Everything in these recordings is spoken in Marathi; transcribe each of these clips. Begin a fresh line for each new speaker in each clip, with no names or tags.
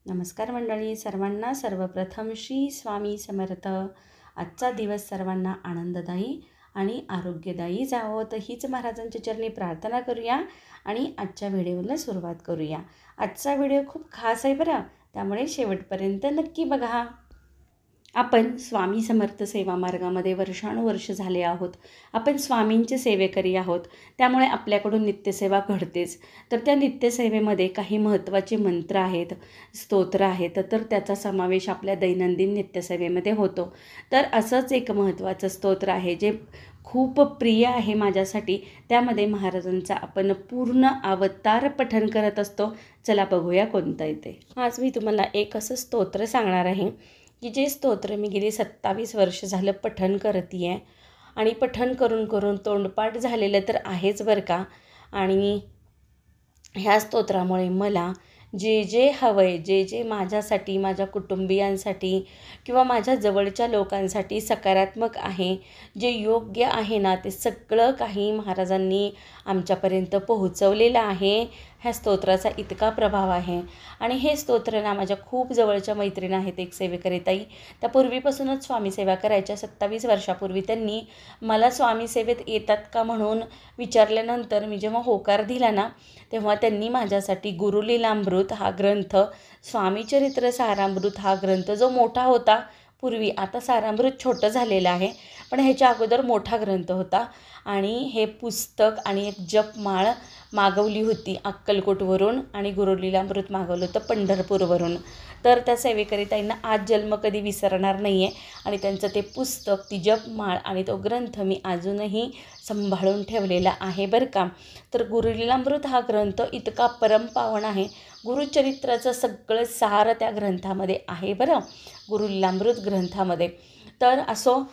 नमस्कार मंडळी, सर्वांना सर्वप्रथम श्री स्वामी समर्थ. आजचा दिवस सर्वांना आनंददायी आणि आरोग्यदायी जावो, तर हीच महाराजांच्या चरणी प्रार्थना करूया आणि आजच्या व्हिडिओला सुरुवात करूया. आजचा व्हिडिओ खूप खास आहे बरं, त्यामुळे शेवटपर्यंत नक्की बघा. आपण स्वामी समर्थ सेवा मार्गामध्ये वर्षानुवर्ष झाले आहोत. आपण स्वामींचे सेवेकरी आहोत, त्यामुळे आपल्याकडून नित्यसेवा घडतेच. तर त्या नित्यसेवेमध्ये काही महत्त्वाचे मंत्र आहेत, स्तोत्र आहेत, तर त्याचा समावेश आपल्या दैनंदिन नित्यसेवेमध्ये होतो. तर असंच एक महत्त्वाचं स्तोत्र आहे जे खूप प्रिय आहे माझ्यासाठी. त्यामध्ये महाराजांचा आपण पूर्ण अवतार पठण करत असतो. चला बघूया कोणतं आहे ते. आज मी तुम्हाला एक असं स्तोत्र सांगणार आहे की जे स्तोत्र मी गेली 27 वर्ष झालं पठण करते आहे आणि पठण करून करून तोंडपाठ झालेलं तर आहेच बरं का. आणि ह्या स्तोत्रामुळे मला जे जे हवं आहे, जे जे माझ्यासाठी, माझ्या कुटुंबियांसाठी किंवा माझ्या जवळच्या लोकांसाठी सकारात्मक आहे, जे योग्य आहे ना, ते सगळं काही महाराजांनी आमच्यापर्यंत पोहोचवलेलं आहे. ह्या स्तोत्राचा इतका प्रभाव आहे. आणि हे स्तोत्र ना माझ्या खूप जवळच्या मैत्रीण आहेत, एक सेवेकरी ताई. त्या पूर्वीपासूनच स्वामी सेवा करायच्या. 27 वर्षापूर्वी त्यांनी मला स्वामी सेवेत येतात का म्हणून विचारल्यानंतर मी जेव्हा होकार दिला ना, तेव्हा त्यांनी माझ्यासाठी गुरुलीलामृत हा ग्रंथ, स्वामीचरित्र सारामृत हा ग्रंथ जो मोठा होता पूर्वी, आता सारामृत छोटं झालेलं आहे, पण ह्याच्या अगोदर मोठा ग्रंथ होता. आणि हे पुस्तक आणि एक जपमाळ मागवली होती अक्कलकोटवरून आणि गुरुलीलामृत मागवलं होतं पंढरपूरवरून. तर त्या सेवेकरीताईंना आज जन्म कधी विसरणार नाही आहे. आणि त्यांचं ते पुस्तक, ती जपमाळ आणि तो ग्रंथ मी अजूनही सांभाळून ठेवलेला आहे बरं का. तर गुरुलीलामृत हा ग्रंथ इतका परमपावन आहे. गुरुचरित्राचं सगळं सार त्या ग्रंथामध्ये आहे बरं, गुरुलीलामृत ग्रंथामध्ये. तर असं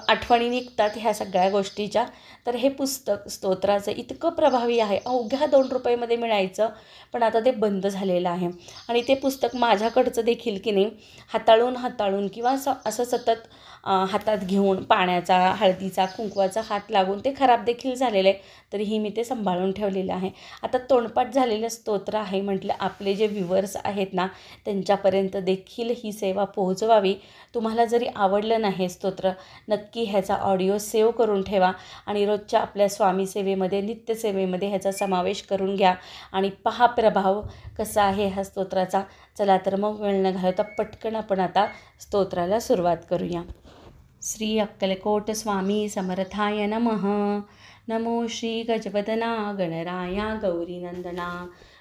आठवणी निघतात ह्या सगळ्या गोष्टीच्या. तर हे पुस्तक स्तोत्राचं इतकं प्रभावी आहे. अवघ्या 2 रुपयामध्ये मिळायचं, पण आता ते बंद झालेलं आहे. आणि ते पुस्तक माझ्याकडचं देखील की नाही हाताळून किंवा असं सतत हातात घेऊन पाण्याचा, हळदीचा, कुंकवाचा हात लागून ते खराब देखील झालेलं आहे. तरीही मी ते सांभाळून ठेवलेलं आहे. आता तोंडपाठ झालेलं स्तोत्र आहे म्हटलं, आपले जे व्ह्युअर्स आहेत ना, त्यांच्यापर्यंत देखील ही सेवा पोहोचवावी. तुम्हाला जरी आवडलं नाही स्तोत्र, नक्की ह्याचा ऑडिओ सेव्ह करून ठेवा आणि रोजच्या आपल्या स्वामी सेवेमध्ये, नित्यसेवेमध्ये ह्याचा समावेश करून घ्या आणि पहा प्रभाव कसा आहे ह्या स्तोत्राचा. चला तर मग वेळ न घालवता पटकन आपण आता स्तोत्राला सुरुवात करूया. श्री अक्कलकोट स्वामी समर्थाय नमः. नमो श्री गजवदना गणराया गौरीनंदना,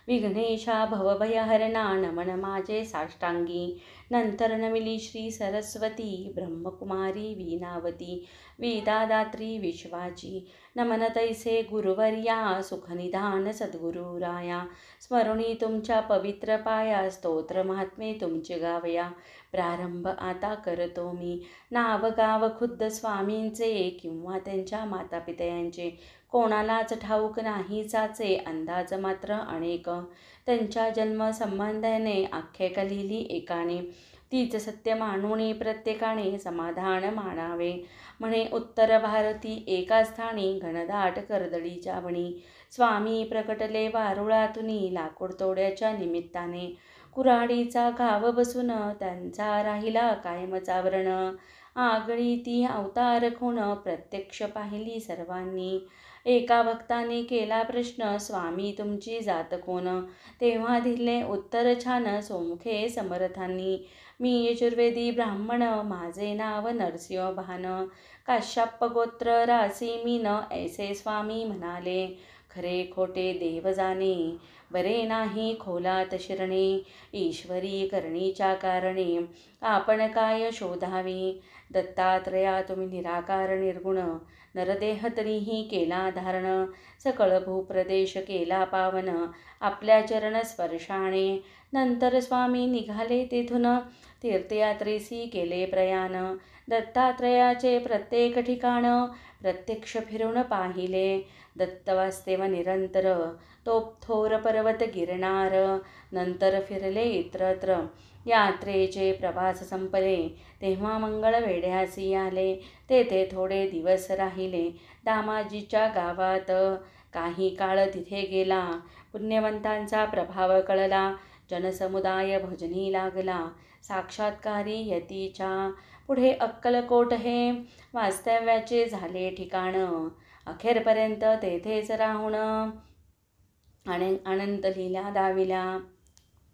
विघ्नेशा भवभयहरणा, नमन माझे साष्टांगी. नंतर नमिली श्री सरस्वती, ब्रह्मकुमारी वीणावती, वेदादात्री विश्वाची. नमन तैसे गुरुवर्या, सुखनिधान सद्गुरुराया. स्मरुणी तुमच्या पवित्र पाया, स्तोत्र महात्मे तुमचे गावया. प्रारंभ आता करतो मी, नाव गाव खुद्द स्वामींचे किंवा त्यांच्या मातापितयांचे. कोणालाच ठाऊक नाही जाचे, अंदाज मात्र अनेक. त्यांच्या जन्मसंबंधाने आख्यायिका लिहिली एकाने, तीच सत्य मानून प्रत्येकाने समाधान मानावे. म्हणे उत्तर भारती एका स्थानी, घनदाट कर्दळीच्या वणी. स्वामी प्रकटले वारुळातुनी, लाकूड तोड्याच्या निमित्ताने. कुऱ्हाडीचा घाव बसून त्यांचा राहिला कायमचा व्रण. आगळी ती अवतार खूण, प्रत्यक्ष पाहिली सर्वांनी. एका भक्ताने केला प्रश्न, स्वामी तुमची जात कोण. तेव्हा दिले उत्तर छान, सोमुखे समर्थांनी. मी यजुर्वेदी ब्राह्मण, माझे नाव नरसिंह भान. काश्यप गोत्र रासी मीन, ऐसे स्वामी म्हणाले. खरे खोटे देव जाणे, बरे नाही खोलात शिरणे. ईश्वरी करणीच्या कारणे, आपण काय शोधावे. दत्तात्रया तुम्ही निराकार निर्गुण, नरदेह तरीही केला धारण. सकळ भूप्रदेश केला पावन, आपल्या चरण स्पर्शाने. नंतर स्वामी निघाले तेथून, तीर्थयात्रेसी केले प्रयाण. दत्तात्रयाचे प्रत्येक ठिकाण, प्रत्यक्ष फिरून पाहिले. दत्त वास्तव निरंतर, तो थोर पर्वत गिरणार. नंतर फिरले इत्रत्र, यात्रेचे प्रवास संपले. तेव्हा मंगळ वेढ्यासी आले, तेथे थोडे दिवस राहिले. दामाजीच्या गावात काही काळ तिथे गेला. पुण्यवंतांचा प्रभाव कळला. जनसमुदाय भजनी लागला. साक्षात्कारी यतीच्या पुढे अक्कलकोट हे वास्तव्याचे झाले ठिकाण. अखेरपर्यंत तेथेच राहून आनंद लीला दाविल्या.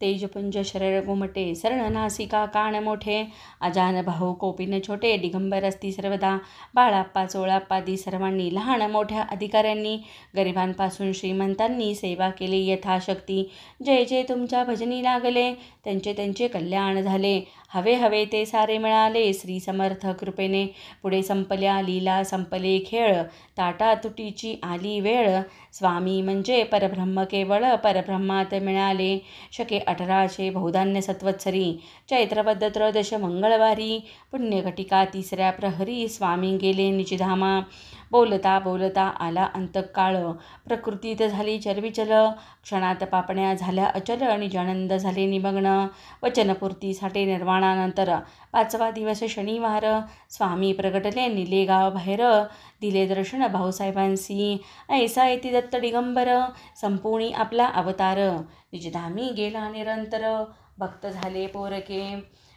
तेजपुंज शरर घुमटे, सर्ण नासिका कान मोठे, अजान भाऊ कोपिन छोटे, दिगंबर असती सर्वदा. बाळाप्पा चोळाप्पादी सर्वांनी, लहान मोठ्या अधिकाऱ्यांनी, गरिबांपासून श्रीमंतांनी सेवा केली यथाशक्ती. जय जय तुमच्या भजनी लागले, त्यांचे त्यांचे कल्याण झाले. हवे हवे ते सारे मिळाले श्री समर्थ कृपेने. पुढे संपल्या लीला संपले खेळ, ताटा तुटीची आली वेळ. स्वामी म्हणजे परब्रह्म केवळ, परब्रह्मात मिळाले. शके 1800 बहुधान्य सत्वत्सरी, चैत्रवद्ध त्रयोदश मंगळवारी, पुण्यघटिका 3ऱ्या प्रहरी, स्वामी गेले निजधामा. बोलता बोलता आला अंतकाळ, प्रकृतीत झाली चलविचल. क्षणात पापण्या झाल्या अचल, निजानंद झाले निमग्न. वचनपूर्तीसाठी निर्वाणानंतर 5वा दिवस शनिवार, स्वामी प्रगटले निलेगाव बाहेर. दिले दर्शन भाऊसाहेबांसी, ऐसा येती दत्त दिगंबर, संपूर्णी आपला अवतार. निजधामी गेला निरंतर, भक्त झाले पोरके.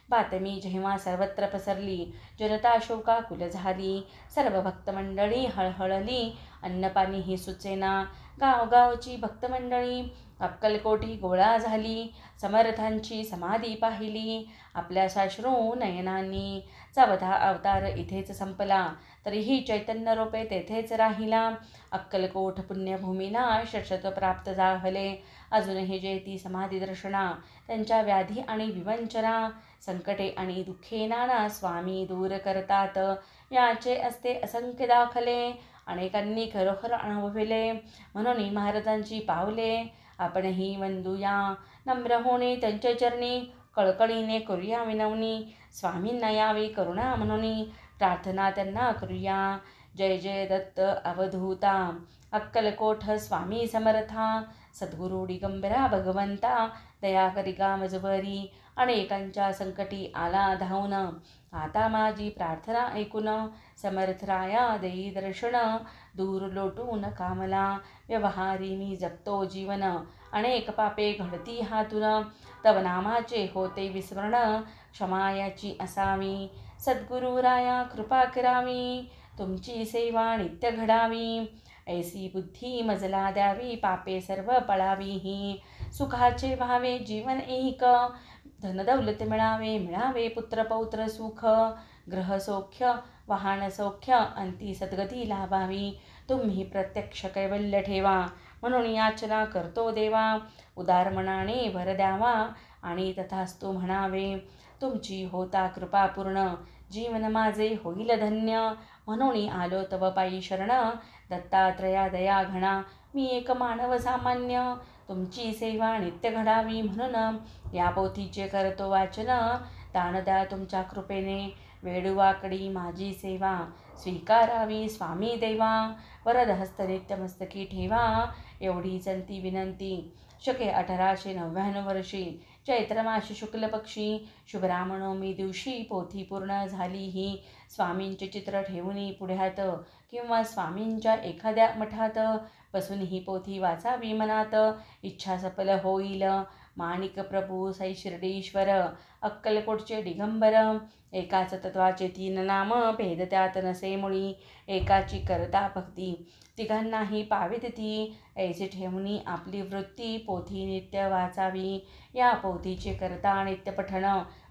बातमी जेव्हा सर्वत्र पसरली, जनता शोकाकुल झाली. सर्व भक्तमंडळी हळहळली, अन्नपाणी ही सुचेना. गावगावची भक्तमंडळी अक्कलकोटी गोळा झाली. समर्थांची समाधी पाहिली आपल्या साश्रू नयनांनी. 4था अवतार इथेच संपला, तरीही चैतन्य रूपे तेथेच राहिला. अक्कलकोट पुण्यभूमीला शश्वत प्राप्त झाले. अजूनही जेती समाधी दर्शना, त्यांच्या व्याधी आणि विवंचना, संकटे आणि दुःखे नाना स्वामी दूर करतात. याचे असते असंख्य दाखले, अनेकांनी खरोखर अनुभविले. म्हणून महाराजांची पावले आपणही वंदूया. नम्र होणे त्यांच्या चरणी, कळकळीने करूया विनवणी. स्वामींना यावी करुणा म्हणून, प्रार्थना त्यांना करूया. जय जय दत्त अवधूता, अक्कलकोट स्वामी समर्था. सद्गुरु दिगंबरा भगवंता, दया करिका मजबरी. अनेकांच्या संकटी आला धावून, आता माझी प्रार्थना ऐकून. समर्थराया देई दर्शन, दूर लोटून कामला. व्यवहारी मी जगतो जीवन, अनेक पापे घडती हातून. तव नामाचे होते विस्मरण, क्षमा याची असावी. सद्गुरु राया कृपा करावी, तुमची सेवा नित्य घडावी. ऐसी बुद्धी मजला द्यावी, पापे सर्व पळावी ही. सुखाचे व्हावे जीवन एक, धनदौलत मिळावे पुत्र पौत्र सुख. ग्रह सौख्य वाहन सौख्य, अंती सद्गती लाभावी. तुम्ही प्रत्यक्ष कैवल्य ठेवा, म्हणून याचना करतो देवा. उदार मनाने वर द्यावा, आणि तथास्तु म्हणावे. तुमची होता कृपा पूर्ण, जीवन माझे होईल धन्य. म्हणून आलो तव पायी शरण, दत्तात्रया दया घणा. मी एक मानव सामान्य, तुमची सेवा नित्य घडावी म्हणून. या पोथीचे करतो वाचन, दान द्या तुमच्या कृपेने. वेडूवाकडी माझी सेवा, स्वीकारावी स्वामी देवा. वरद हस्त नित्य मस्तकी ठेवा, एवढीच अंती विनंती. शके 1899 वर्षी, चैत्रमास शुक्ल पक्षी, शुभरामनवमी दिवशी पोथी पूर्ण झाली ही. स्वामींचे चित्र ठेवून पुढ्यात, किंवा स्वामींच्या एखाद्या मठात बसून ही पोथी वाचावी मनात. इच्छा सफल होईल. माणिक प्रभू सै शिर्डीश्वर, अक्कलकोटचे दिगंबर. एकाच तत्वाचे 3 नाम, भेद त्यात नसे मुळी. एकाची करता भक्ती, तिघांनाही पावित ती. ऐसे ठेवणी आपली वृत्ती, पोथी नित्य वाचावी. या पोथीचे करता नित्य पठण,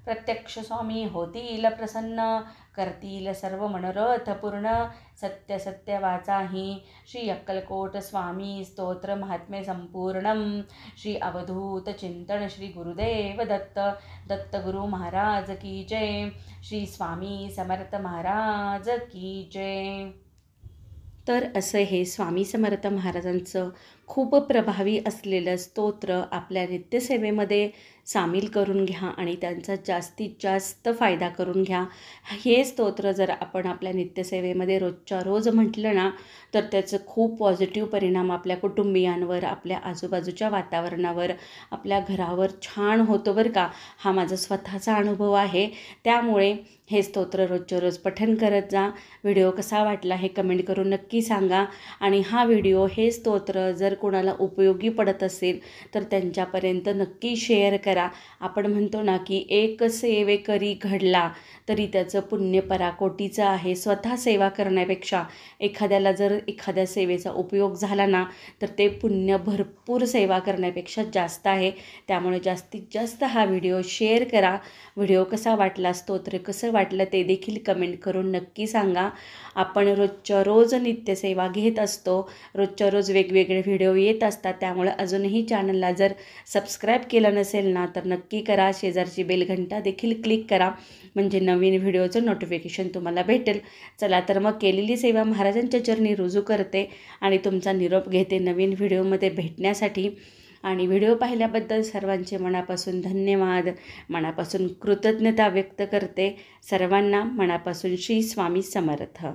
प्रत्यक्ष स्वामी होतील प्रसन्न. करतील सर्व मनोरथ पूर्ण, सत्य सत्य वाचाही. श्री अक्कलकोट स्वामी स्तोत्र महात्म्य संपूर्णम. श्री अवधूत चिंतन श्री गुरुदेव दत्त. दत्त गुरु महाराज की जय. श्री स्वामी समर्थ महाराज की जय. तर असं हे स्वामी समर्थ महाराजांचं खूप प्रभावी असलेलं स्तोत्र आपल्या नित्यसेवेमध्ये सामील करून घ्या आणि त्यांचा जास्तीत जास्त फायदा करून घ्या. हे स्तोत्र जर आपण आपल्या नित्यसेवेमध्ये रोजच्या रोज म्हटलं ना, तर त्याचं खूप पॉझिटिव्ह परिणाम आपल्या कुटुंबियांवर, आपल्या आजूबाजूच्या वातावरणावर, आपल्या घरावर छान होतो बरं का. हा माझा स्वतःचा अनुभव आहे. त्यामुळे हे स्तोत्र रोजच्या रोज पठण करत जा. व्हिडिओ कसा वाटला हे कमेंट करून नक्की सांगा. आणि हा व्हिडिओ, हे स्तोत्र जर कोणाला उपयोगी पडत असेल तर त्यांच्यापर्यंत नक्की शेअर करा. आपण म्हणतो ना की एक सेवेकरी घडला तरी त्याचं पुण्य पराकोटीचं आहे. स्वतः सेवा करण्यापेक्षा एखाद्याला जर एखाद्या सेवेचा उपयोग झाला ना, तर ते पुण्य भरपूर सेवा करण्यापेक्षा जास्त आहे. त्यामुळे जास्तीत जास्त हा व्हिडिओ शेअर करा. व्हिडिओ कसा वाटला, स्तोत्र कसं वाटलं ते देखील कमेंट करून नक्की सांगा. आपण रोजच्या रोज नित्यसेवा घेत असतो, रोजच्या रोज वेगवेगळे व्हिडिओ येत असतात. त्यामुळे अजूनही चॅनलला जर सबस्क्राईब केलं नसेल ना, तर नक्की करा. शेजारची बेलघंटा देखील क्लिक करा, म्हणजे नवीन व्हिडिओचं नोटिफिकेशन तुम्हाला भेटेल. चला तर मग केलेली सेवा महाराजांच्या चरणी रुजू करते आणि तुमचा निरोप घेते नवीन व्हिडिओमध्ये भेटण्यासाठी. आणि व्हिडिओ पाहिल्याबद्दल सर्वांचे मनापासून धन्यवाद, मनापासून कृतज्ञता व्यक्त करते. सर्वांना मनापासून श्री स्वामी समर्थ.